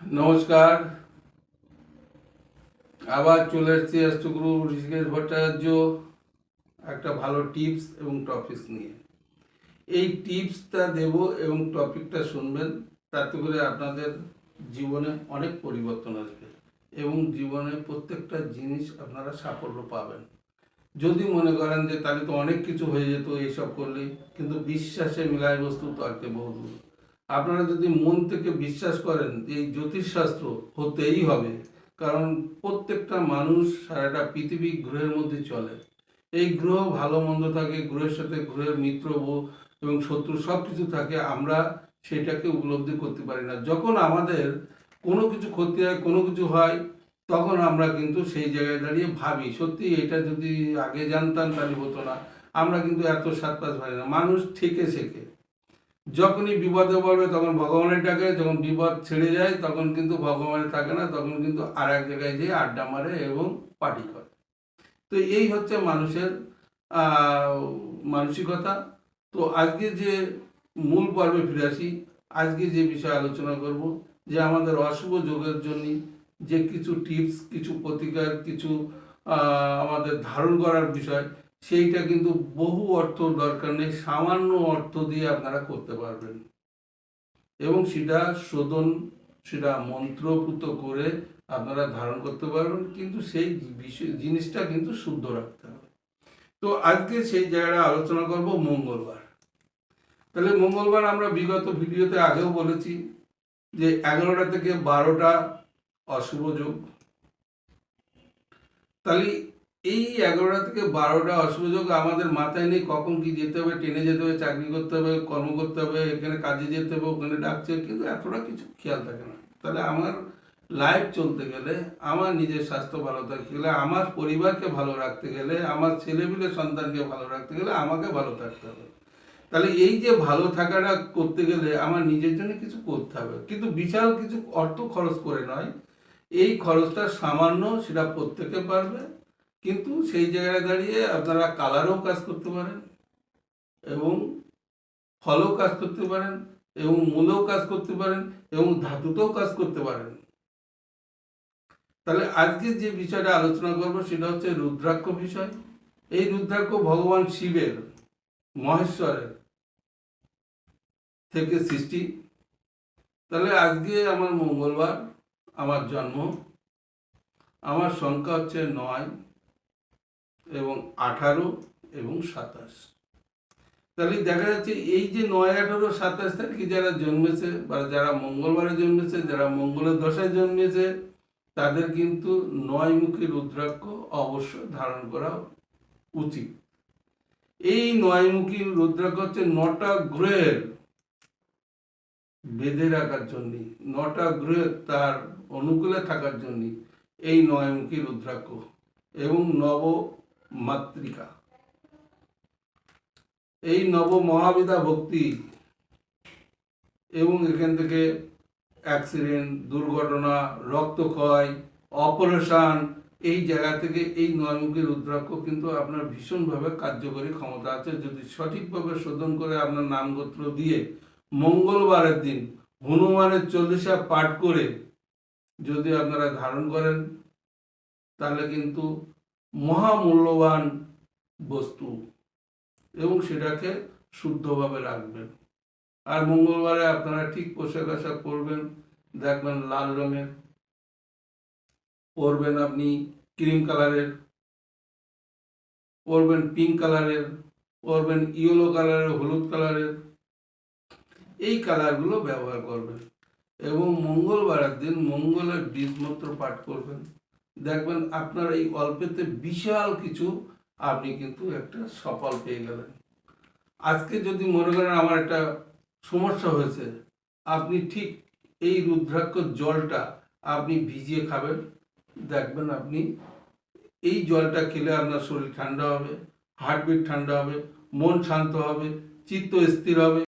নমস্কার। আবার চলে এসেছি অ্যাস্ট্রোগুরু ঋষিকেশ ভট্টাচার্য একটা ভালো টিপস এবং টপিকস নিয়ে। এই টিপসটা দেব এবং টপিকটা শুনবেন, তাতে করে আপনাদের জীবনে অনেক পরিবর্তন আসবে এবং জীবনে প্রত্যেকটা জিনিস আপনারা সাফল্য পাবেন। যদি মনে করেন যে তাহলে তো অনেক কিছু হয়ে যেত এইসব করলেই, কিন্তু বিশ্বাসে মিলায় বস্তু তর্কে বহুদূর। আপনারা যদি মন থেকে বিশ্বাস করেন যে এই জ্যোতিষশাস্ত্র হতেই হবে, কারণ প্রত্যেকটা মানুষ সারাটা পৃথিবী গ্রহের মধ্যে চলে। এই গ্রহ ভালো মন্দ থাকে, গ্রহের সাথে গ্রহের মিত্র এবং শত্রু সব কিছু থাকে, আমরা সেটাকে উপলব্ধি করতে পারি না। যখন আমাদের কোনো কিছু ক্ষতি হয়, কোনো কিছু হয়, তখন আমরা কিন্তু সেই জায়গায় দাঁড়িয়ে ভাবি সত্যি এটা যদি আগে জানতাম তাহলে হতো না। আমরা কিন্তু এত সাত পাঁচ ভাই না, মানুষ ঠিকে শেখে। যখনই বিপদে পড়বে তখন ভগবানের ডাকে, যখন বিপদ ছেড়ে যায় তখন কিন্তু ভগবানের থাকে না, তখন কিন্তু আর এক জায়গায় যেয়ে আড্ডা মারে এবং পার্টি করে। তো এই হচ্ছে মানুষের মানসিকতা। তো আজকে যে মূল পর্বে ফিরে আসি। আজকে যে বিষয়ে আলোচনা করব, যে আমাদের অশুভ যোগের জন্য যে কিছু টিপস, কিছু প্রতিকার, কিছু আমাদের ধারণ করার বিষয়, সেইটা কিন্তু বহু অর্থ দরকার নেই, সামান্য অর্থ দিয়ে আপনারা করতে পারবেন এবং সেটা শোধন, সেটা মন্ত্রপুত করে আপনারা ধারণ করতে পারবেন, কিন্তু সেই জিনিসটা কিন্তু শুদ্ধ রাখতে হবে। তো আজকে সেই জায়গাটা আলোচনা করব মঙ্গলবার। তাহলে মঙ্গলবার আমরা বিগত ভিডিওতে আগেও বলেছি যে 11টা থেকে 12টা অশুভ যোগ। তাহলে এই 11টা থেকে 12টা অশুভ যোগ আমাদের মাথায় নেই, কখন কি যেতে হবে, ট্রেনে যেতে হবে, চাকরি করতে হবে, কর্ম করতে হবে, এখানে কাজে যেতে হবে, ওখানে ডাকছে, কিন্তু এতটা কিছু খেয়াল থাকে না। তাহলে আমার লাইফ চলতে গেলে, আমার নিজের স্বাস্থ্য ভালো থাকতে গেলে, আমার পরিবারকে ভালো রাখতে গেলে, আমার ছেলেপিলে সন্তানকে ভালো রাখতে গেলে আমাকে ভালো থাকতে হবে। তাহলে এই যে ভালো থাকাটা করতে গেলে আমার নিজের জন্য কিছু করতে হবে, কিন্তু বিশাল কিছু অর্থ খরচ করে নয়। এই খরচটা সামান্য, সেটা প্রত্যেকে পারবে। কিন্তু সেই জায়গায় দাঁড়িয়ে আপনারা কালারও কাজ করতে পারেন এবং ফলও কাজ করতে পারেন এবং মূলেও কাজ করতে পারেন এবং ধাতুতেও কাজ করতে পারেন। তাহলে আজকে যে বিষয়টা আলোচনা করব সেটা হচ্ছে রুদ্রাক্ষ বিষয়। এই রুদ্রাক্ষ ভগবান শিবের, মহেশ্বরের থেকে সৃষ্টি। তাহলে আজকে আমার মঙ্গলবার, আমার জন্ম, আমার সংখ্যা হচ্ছে 9 এবং 18 এবং 27। তাহলে দেখা যাচ্ছে এই যে 9, 18, 27 তারিখে যারা জন্মেছে বা যারা মঙ্গলবারে জন্মেছে, যারা মঙ্গলের দশায় জন্মেছে, তাদের কিন্তু 9মুখী রুদ্রাক্ষ অবশ্যই ধারণ করা উচিত। এই 9মুখী রুদ্রাক্ষ হচ্ছে 9টা গ্রহের বেঁধে রাখার জন্য, 9টা গ্রহে তার অনুকূলে থাকার জন্য এই 9মুখী রুদ্রাক্ষ এবং নবমাতৃকা, এই নব মহাবিদ্যা ভক্তি এবং এখান থেকে অ্যাক্সিডেন্ট, দুর্ঘটনা, রক্তক্ষয়, অপারেশন, এই জায়গা থেকে এই 9মুখী রুদ্রাক্ষ কিন্তু আপনার ভীষণভাবে কার্যকরী ক্ষমতা আছে। যদি সঠিকভাবে শোধন করে আপনার নামগোত্র দিয়ে মঙ্গলবারের দিন হনুমানের 40 পাঠ করে যদি আপনারা ধারণ করেন, তাহলে কিন্তু মহামূল্যবান বস্তু এবং সেটাকে শুদ্ধভাবে রাখবেন। আর মঙ্গলবারে আপনারা ঠিক পোশাক আশাক পরবেন, দেখবেন লাল রঙের পরবেন, আপনি ক্রিম কালারের পরবেন, পিঙ্ক কালারের পরবেন, ইয়েলো কালারের, হলুদ কালারের, এই কালারগুলো ব্যবহার করবেন এবং মঙ্গলবারের দিন মঙ্গলের বীজমন্ত্র পাঠ করবেন। দেখবেন আপনার এই অল্পেতে বিশাল কিছু আপনি কিন্তু একটা সফল পেয়ে গেলেন। আজকে যদি মনে করেন আমার একটা সমস্যা হয়েছে, আপনি ঠিক এই রুদ্রাক্ষ জলটা আপনি ভিজিয়ে খাবেন। দেখবেন আপনি এই জলটা খেলে আপনার শরীর ঠান্ডা হবে, হার্টবিট ঠান্ডা হবে, মন শান্ত হবে, চিত্ত স্থির হবে।